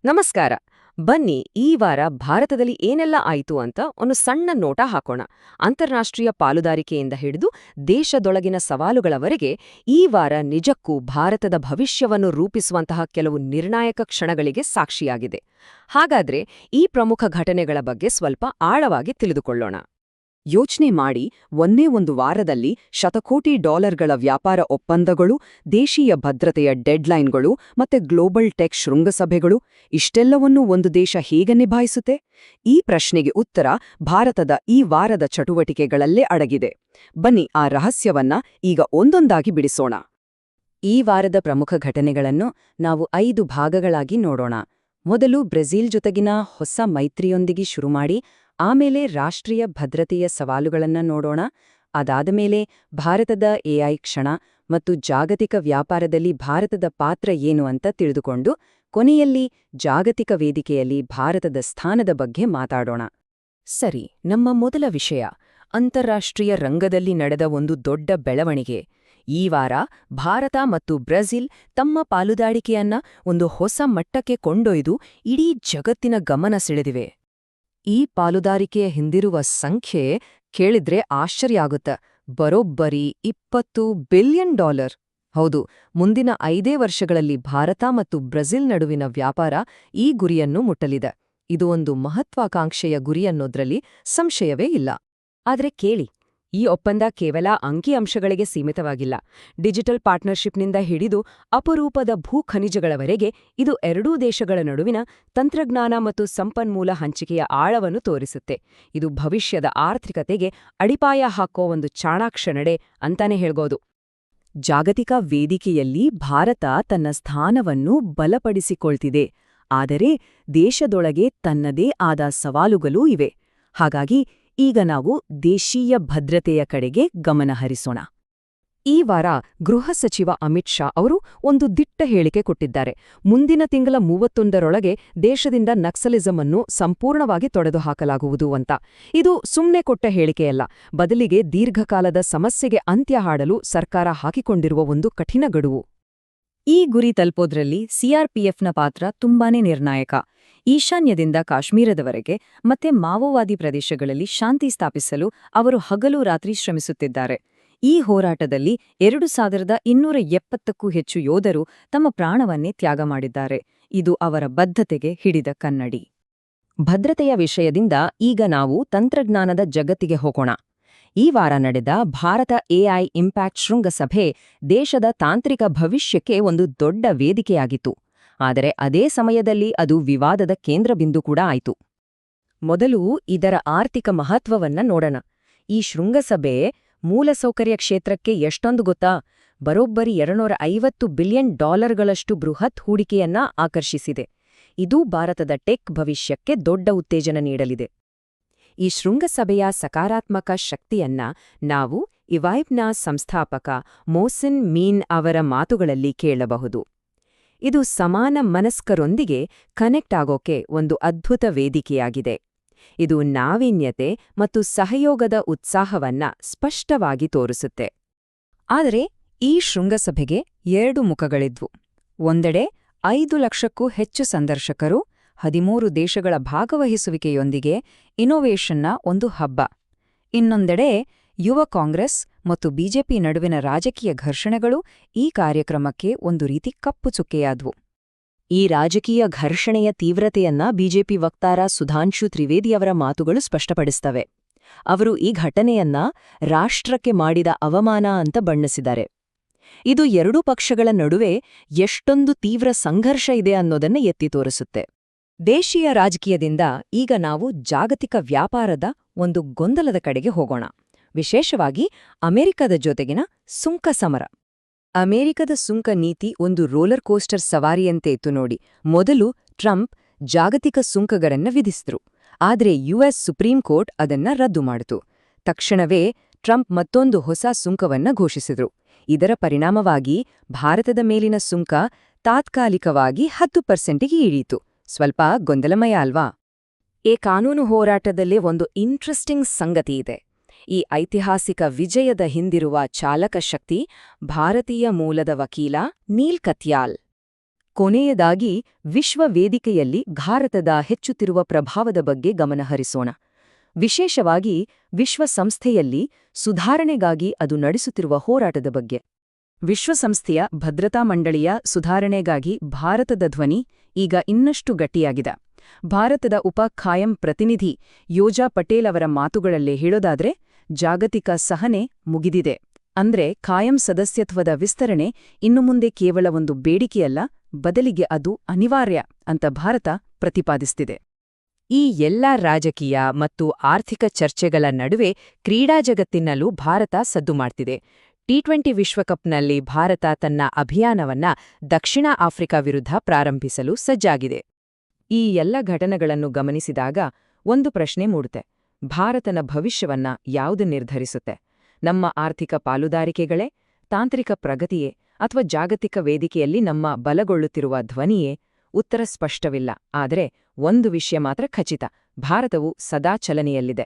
ನಮಸ್ಕಾರ. ಬನ್ನಿ ಈ ವಾರ ಭಾರತದಲ್ಲಿ ಏನೆಲ್ಲ ಆಯಿತು ಅಂತ ಒಂದು ಸಣ್ಣ ನೋಟ ಹಾಕೋಣ. ಅಂತಾರಾಷ್ಟ್ರೀಯ ಪಾಲುದಾರಿಕೆಯಿಂದ ಹಿಡಿದು ದೇಶದೊಳಗಿನ ಸವಾಲುಗಳವರೆಗೆ ಈ ವಾರ ನಿಜಕ್ಕೂ ಭಾರತದ ಭವಿಷ್ಯವನ್ನು ರೂಪಿಸುವಂತಹ ಕೆಲವು ನಿರ್ಣಾಯಕ ಕ್ಷಣಗಳಿಗೆ ಸಾಕ್ಷಿಯಾಗಿದೆ. ಹಾಗಾದ್ರೆ ಈ ಪ್ರಮುಖ ಘಟನೆಗಳ ಬಗ್ಗೆ ಸ್ವಲ್ಪ ಆಳವಾಗಿ ತಿಳಿದುಕೊಳ್ಳೋಣ. ಯೋಚನೆ ಮಾಡಿ, ಒಂದೇ ಒಂದು ವಾರದಲ್ಲಿ ಶತಕೋಟಿ ಡಾಲರ್ಗಳ ವ್ಯಾಪಾರ ಒಪ್ಪಂದಗಳು, ದೇಶೀಯ ಭದ್ರತೆಯ ಡೆಡ್ಲೈನ್ಗಳು ಮತ್ತೆ ಗ್ಲೋಬಲ್ ಟೆಕ್ ಶೃಂಗಸಭೆಗಳು, ಇಷ್ಟೆಲ್ಲವನ್ನೂ ಒಂದು ದೇಶ ಹೇಗೆ ನಿಭಾಯಿಸುತ್ತೆ? ಈ ಪ್ರಶ್ನೆಗೆ ಉತ್ತರ ಭಾರತದ ಈ ವಾರದ ಚಟುವಟಿಕೆಗಳಲ್ಲೇ ಅಡಗಿದೆ. ಬನ್ನಿ ಆ ರಹಸ್ಯವನ್ನ ಈಗ ಒಂದೊಂದಾಗಿ ಬಿಡಿಸೋಣ. ಈ ವಾರದ ಪ್ರಮುಖ ಘಟನೆಗಳನ್ನು ನಾವು 5 ಭಾಗಗಳಾಗಿ ನೋಡೋಣ. ಮೊದಲು ಬ್ರೆಜಿಲ್ ಜೊತೆಗಿನ ಹೊಸ ಮೈತ್ರಿಯೊಂದಿಗೆ ಶುರುಮಾಡಿ ಆಮೇಲೆ ರಾಷ್ಟ್ರೀಯ ಭದ್ರತೆಯ ಸವಾಲುಗಳನ್ನು ನೋಡೋಣ. ಅದಾದ ಮೇಲೆ ಭಾರತದ ಎಐ ಕ್ಷಣ ಮತ್ತು ಜಾಗತಿಕ ವ್ಯಾಪಾರದಲ್ಲಿ ಭಾರತದ ಪಾತ್ರ ಏನು ಅಂತ ತಿಳಿದುಕೊಂಡು ಕೊನೆಯಲ್ಲಿ ಜಾಗತಿಕ ವೇದಿಕೆಯಲ್ಲಿ ಭಾರತದ ಸ್ಥಾನದ ಬಗ್ಗೆ ಮಾತಾಡೋಣ. ಸರಿ, ನಮ್ಮ ಮೊದಲ ವಿಷಯ ಅಂತಾರಾಷ್ಟ್ರೀಯ ರಂಗದಲ್ಲಿ ನಡೆದ ಒಂದು ದೊಡ್ಡ ಬೆಳವಣಿಗೆ. ಈ ವಾರ ಭಾರತ ಮತ್ತು ಬ್ರೆಜಿಲ್ ತಮ್ಮ ಪಾಲುದಾರಿಕೆಯನ್ನ ಒಂದು ಹೊಸ ಮಟ್ಟಕ್ಕೆ ಕೊಂಡೊಯ್ದು ಇಡೀ ಜಗತ್ತಿನ ಗಮನ ಸೆಳೆದಿವೆ. ಈ ಪಾಲುದಾರಿಕೆಯ ಹಿಂದಿರುವ ಸಂಖ್ಯೆ ಕೇಳಿದ್ರೆ ಆಶ್ಚರ್ಯ ಆಗುತ್ತೆ. ಬರೋಬ್ಬರಿ $20 ಬಿಲಿಯನ್. ಹೌದು, ಮುಂದಿನ 5 ವರ್ಷಗಳಲ್ಲಿ ಭಾರತ ಮತ್ತು ಬ್ರೆಜಿಲ್ ನಡುವಿನ ವ್ಯಾಪಾರ ಈ ಗುರಿಯನ್ನು ಮುಟ್ಟಲಿದೆ. ಇದು ಒಂದು ಮಹತ್ವಾಕಾಂಕ್ಷೆಯ ಗುರಿಯನ್ನೋದ್ರಲ್ಲಿ ಸಂಶಯವೇ ಇಲ್ಲ. ಆದ್ರೆ ಕೇಳಿ, ಈ ಒಪ್ಪಂದ ಕೇವಲ ಅಂಕಿಅಂಶಗಳಿಗೆ ಸೀಮಿತವಾಗಿಲ್ಲ. ಡಿಜಿಟಲ್ ಪಾರ್ಟ್ನರ್ಶಿಪ್ನಿಂದ ಹಿಡಿದು ಅಪರೂಪದ ಭೂಖನಿಜಗಳವರೆಗೆ ಇದು ಎರಡೂ ದೇಶಗಳ ನಡುವಿನ ತಂತ್ರಜ್ಞಾನ ಮತ್ತು ಸಂಪನ್ಮೂಲ ಹಂಚಿಕೆಯ ಆಳವನ್ನು ತೋರಿಸುತ್ತೆ. ಇದು ಭವಿಷ್ಯದ ಆರ್ಥಿಕತೆಗೆ ಅಡಿಪಾಯ ಹಾಕೋ ಒಂದು ಚಾಣಾಕ್ಷ ನಡೆ ಅಂತಾನೆ ಹೇಳ್ಬೋದು. ಜಾಗತಿಕ ವೇದಿಕೆಯಲ್ಲಿ ಭಾರತ ತನ್ನ ಸ್ಥಾನವನ್ನು ಬಲಪಡಿಸಿಕೊಳ್ತಿದೆ. ಆದರೆ ದೇಶದೊಳಗೆ ತನ್ನದೇ ಆದ ಸವಾಲುಗಳೂ ಇವೆ. ಹಾಗಾಗಿ ಈಗ ನಾವು ದೇಶೀಯ ಭದ್ರತೆಯ ಕಡೆಗೆ ಗಮನ ಹರಿಸೋಣ. ಈ ವಾರ ಗೃಹ ಸಚಿವ ಅಮಿತ್ ಶಾ ಅವರು ಒಂದು ದಿಟ್ಟ ಹೇಳಿಕೆ ಕೊಟ್ಟಿದ್ದಾರೆ. ಮುಂದಿನ ತಿಂಗಳ 31ರೊಳಗೆ ದೇಶದಿಂದ ನಕ್ಸಲಿಸಂ ಅನ್ನು ಸಂಪೂರ್ಣವಾಗಿ ತೊಡೆದುಹಾಕಲಾಗುವುದು ಅಂತ. ಇದು ಸುಮ್ಮನೆ ಕೊಟ್ಟ ಹೇಳಿಕೆಯಲ್ಲ, ಬದಲಿಗೆ ದೀರ್ಘಕಾಲದ ಸಮಸ್ಯೆಗೆ ಅಂತ್ಯ ಹಾಡಲು ಸರ್ಕಾರ ಹಾಕಿಕೊಂಡಿರುವ ಒಂದು ಕಠಿಣ ಗಡುವು. ಈ ಗುರಿ ತಲುಪೋದ್ರಲ್ಲಿ ಸಿಆರ್ಪಿಎಫ್ನ ಪಾತ್ರ ತುಂಬಾನೇ ನಿರ್ಣಾಯಕ. ಈಶಾನ್ಯದಿಂದ ಕಾಶ್ಮೀರದವರೆಗೆ ಮತ್ತೆ ಮಾವೋವಾದಿ ಪ್ರದೇಶಗಳಲ್ಲಿ ಶಾಂತಿ ಸ್ಥಾಪಿಸಲು ಅವರು ಹಗಲು ರಾತ್ರಿ ಶ್ರಮಿಸುತ್ತಿದ್ದಾರೆ. ಈ ಹೋರಾಟದಲ್ಲಿ 2270ಕ್ಕೂ ಹೆಚ್ಚು ಯೋಧರು ತಮ್ಮ ಪ್ರಾಣವನ್ನೇ ತ್ಯಾಗ ಮಾಡಿದ್ದಾರೆ. ಇದು ಅವರ ಬದ್ಧತೆಗೆ ಹಿಡಿದ ಕನ್ನಡಿ. ಭದ್ರತೆಯ ವಿಷಯದಿಂದ ಈಗ ನಾವು ತಂತ್ರಜ್ಞಾನದ ಜಗತ್ತಿಗೆ ಹೋಗೋಣ. ಈ ವಾರ ನಡೆದ ಭಾರತ ಎಐ ಇಂಪ್ಯಾಕ್ಟ್ ಶೃಂಗಸಭೆ ದೇಶದ ತಾಂತ್ರಿಕ ಭವಿಷ್ಯಕ್ಕೆ ಒಂದು ದೊಡ್ಡ ವೇದಿಕೆಯಾಗಿತ್ತು. ಆದರೆ ಅದೇ ಸಮಯದಲ್ಲಿ ಅದು ವಿವಾದದ ಕೇಂದ್ರಬಿಂದು ಕೂಡ ಆಯಿತು. ಮೊದಲು ಇದರ ಆರ್ಥಿಕ ಮಹತ್ವವನ್ನ ನೋಡೋಣ. ಈ ಶೃಂಗಸಭೆ ಮೂಲಸೌಕರ್ಯ ಕ್ಷೇತ್ರಕ್ಕೆ ಎಷ್ಟೊಂದು ಗೊತ್ತಾ? ಬರೋಬ್ಬರಿ $250 ಬಿಲಿಯನ್ ಬೃಹತ್ ಹೂಡಿಕೆಯನ್ನ ಆಕರ್ಷಿಸಿದೆ. ಇದು ಭಾರತದ ಟೆಕ್ ಭವಿಷ್ಯಕ್ಕೆ ದೊಡ್ಡ ಉತ್ತೇಜನ ನೀಡಲಿದೆ. ಈ ಶೃಂಗಸಭೆಯ ಸಕಾರಾತ್ಮಕ ಶಕ್ತಿಯನ್ನ ನಾವು ಇವೈಬ್ನ ಸಂಸ್ಥಾಪಕ ಮೋಸಿನ್ ಮೀನ್ ಅವರ ಮಾತುಗಳಲ್ಲಿ ಕೇಳಬಹುದು. ಇದು ಸಮಾನ ಮನಸ್ಕರೊಂದಿಗೆ ಕನೆಕ್ಟ್ ಆಗೋಕೆ ಒಂದು ಅದ್ಭುತ ವೇದಿಕೆಯಾಗಿದೆ. ಇದು ನಾವೀನ್ಯತೆ ಮತ್ತು ಸಹಯೋಗದ ಉತ್ಸಾಹವನ್ನ ಸ್ಪಷ್ಟವಾಗಿ ತೋರಿಸುತ್ತೆ. ಆದರೆ ಈ ಶೃಂಗಸಭೆಗೆ 2 ಮುಖಗಳಿದ್ವು. ಒಂದೆಡೆ 5 ಲಕ್ಷಕ್ಕೂ ಹೆಚ್ಚು ಸಂದರ್ಶಕರು, 13 ದೇಶಗಳ ಭಾಗವಹಿಸುವಿಕೆಯೊಂದಿಗೆ ಇನ್ನೋವೇಷನ್ನ ಒಂದು ಹಬ್ಬ. ಇನ್ನೊಂದೆಡೆ ಯುವ ಕಾಂಗ್ರೆಸ್ ಮತ್ತು ಬಿಜೆಪಿ ನಡುವಿನ ರಾಜಕೀಯ ಘರ್ಷಣೆಗಳು ಈ ಕಾರ್ಯಕ್ರಮಕ್ಕೆ ಒಂದು ರೀತಿ ಕಪ್ಪು ಚುಕ್ಕೆಯಾದ್ವು. ಈ ರಾಜಕೀಯ ಘರ್ಷಣೆಯ ತೀವ್ರತೆಯನ್ನ ಬಿಜೆಪಿ ವಕ್ತಾರ ಸುಧಾಂಶು ತ್ರಿವೇದಿಯವರ ಮಾತುಗಳು ಸ್ಪಷ್ಟಪಡಿಸ್ತವೆ. ಅವರು ಈ ಘಟನೆಯನ್ನ ರಾಷ್ಟ್ರಕ್ಕೆ ಮಾಡಿದ ಅವಮಾನ ಅಂತ ಬಣ್ಣಿಸಿದ್ದಾರೆ. ಇದು ಎರಡೂ ಪಕ್ಷಗಳ ನಡುವೆ ಎಷ್ಟೊಂದು ತೀವ್ರ ಸಂಘರ್ಷ ಇದೆ ಅನ್ನೋದನ್ನ ಎತ್ತಿ ತೋರಿಸುತ್ತೆ. ದೇಶೀಯ ರಾಜಕೀಯದಿಂದ ಈಗ ನಾವು ಜಾಗತಿಕ ವ್ಯಾಪಾರದ ಒಂದು ಗೊಂದಲದ ಕಡೆಗೆ ಹೋಗೋಣ. ವಿಶೇಷವಾಗಿ ಅಮೆರಿಕದ ಜೊತೆಗಿನ ಸುಂಕ ಸಮರ. ಅಮೆರಿಕದ ಸುಂಕ ನೀತಿ ಒಂದು ರೋಲರ್ ಕೋಸ್ಟರ್ ಸವಾರಿಯಂತೆ ಇತ್ತು ನೋಡಿ. ಮೊದಲು ಟ್ರಂಪ್ ಜಾಗತಿಕ ಸುಂಕಗಳನ್ನ ವಿಧಿಸಿದ್ರು. ಆದರೆ ಯುಎಸ್ ಸುಪ್ರೀಂ ಕೋರ್ಟ್ ಅದನ್ನ ರದ್ದು ಮಾಡಿತು. ತಕ್ಷಣವೇ ಟ್ರಂಪ್ ಮತ್ತೊಂದು ಹೊಸ ಸುಂಕವನ್ನ ಘೋಷಿಸಿದ್ರು. ಇದರ ಪರಿಣಾಮವಾಗಿ ಭಾರತದ ಮೇಲಿನ ಸುಂಕ ತಾತ್ಕಾಲಿಕವಾಗಿ 10%ಗೆ ಇಳಿಯಿತು. ಸ್ವಲ್ಪ ಗೊಂದಲಮಯ ಅಲ್ವಾ? ಈ ಕಾನೂನು ಹೋರಾಟದಲ್ಲಿ ಒಂದು ಇಂಟ್ರೆಸ್ಟಿಂಗ್ ಸಂಗತಿ ಇದೆ. ಈ ಐತಿಹಾಸಿಕ ವಿಜಯದ ಹಿಂದಿರುವ ಚಾಲಕ ಶಕ್ತಿ ಭಾರತೀಯ ಮೂಲದ ವಕೀಲ ನೀಲ್ ಕತ್ಯಾಲ್. ಕೊನೆಯದಾಗಿ ವಿಶ್ವ ವೇದಿಕೆಯಲ್ಲಿ ಭಾರತದ ಹೆಚ್ಚುತ್ತಿರುವ ಪ್ರಭಾವದ ಬಗ್ಗೆ ಗಮನಹರಿಸೋಣ. ವಿಶೇಷವಾಗಿ ವಿಶ್ವಸಂಸ್ಥೆಯಲ್ಲಿ ಸುಧಾರಣೆಗಾಗಿ ಅದು ನಡೆಸುತ್ತಿರುವ ಹೋರಾಟದ ಬಗ್ಗೆ. ವಿಶ್ವಸಂಸ್ಥೆಯ ಭದ್ರತಾ ಮಂಡಳಿಯ ಸುಧಾರಣೆಗಾಗಿ ಭಾರತದ ಧ್ವನಿ ಈಗ ಇನ್ನಷ್ಟು ಗಟ್ಟಿಯಾಗಿದೆ. ಭಾರತದ ಖಾಯಂ ಪ್ರತಿನಿಧಿ ಯೋಜಾ ಪಟೇಲ್ ಅವರ ಮಾತುಗಳಲ್ಲೇ ಹೇಳೋದಾದ್ರೆ, ಜಾಗತಿಕ ಸಹನೆ ಮುಗಿದಿದೆ. ಅಂದ್ರೆ ಖಾಯಂ ಸದಸ್ಯತ್ವದ ವಿಸ್ತರಣೆ ಇನ್ನು ಮುಂದೆ ಕೇವಲ ಒಂದು ಬೇಡಿಕೆಯಲ್ಲ, ಬದಲಿಗೆ ಅದು ಅನಿವಾರ್ಯ ಅಂತ ಭಾರತ ಪ್ರತಿಪಾದಿಸುತ್ತಿದೆ. ಈ ಎಲ್ಲ ರಾಜಕೀಯ ಮತ್ತು ಆರ್ಥಿಕ ಚರ್ಚೆಗಳ ನಡುವೆ ಕ್ರೀಡಾ ಜಗತ್ತಿನಲ್ಲೂ ಭಾರತ ಸದ್ದು ಮಾಡ್ತಿದೆ. ಟಿ20 ವಿಶ್ವಕಪ್ನಲ್ಲಿ ಭಾರತ ತನ್ನ ಅಭಿಯಾನವನ್ನ ದಕ್ಷಿಣ ಆಫ್ರಿಕಾ ವಿರುದ್ಧ ಪ್ರಾರಂಭಿಸಲು ಸಜ್ಜಾಗಿದೆ. ಈ ಎಲ್ಲ ಘಟನೆಗಳನ್ನು ಗಮನಿಸಿದಾಗ ಒಂದು ಪ್ರಶ್ನೆ ಮೂಡುತ್ತೆ: ಭಾರತನ ಭವಿಷ್ಯವನ್ನ ಯಾವುದು ನಿರ್ಧರಿಸುತ್ತೆ? ನಮ್ಮ ಆರ್ಥಿಕ ಪಾಲುದಾರಿಕೆಗಳೇ, ತಾಂತ್ರಿಕ ಪ್ರಗತಿಯೇ, ಅಥವಾ ಜಾಗತಿಕ ವೇದಿಕೆಯಲ್ಲಿ ನಮ್ಮ ಬಲಗೊಳ್ಳುತ್ತಿರುವ ಧ್ವನಿಯೇ? ಉತ್ತರ ಸ್ಪಷ್ಟವಿಲ್ಲ. ಆದರೆ ಒಂದು ವಿಷಯ ಮಾತ್ರ ಖಚಿತ: ಭಾರತವು ಸದಾ ಚಲನೆಯಲ್ಲಿದೆ.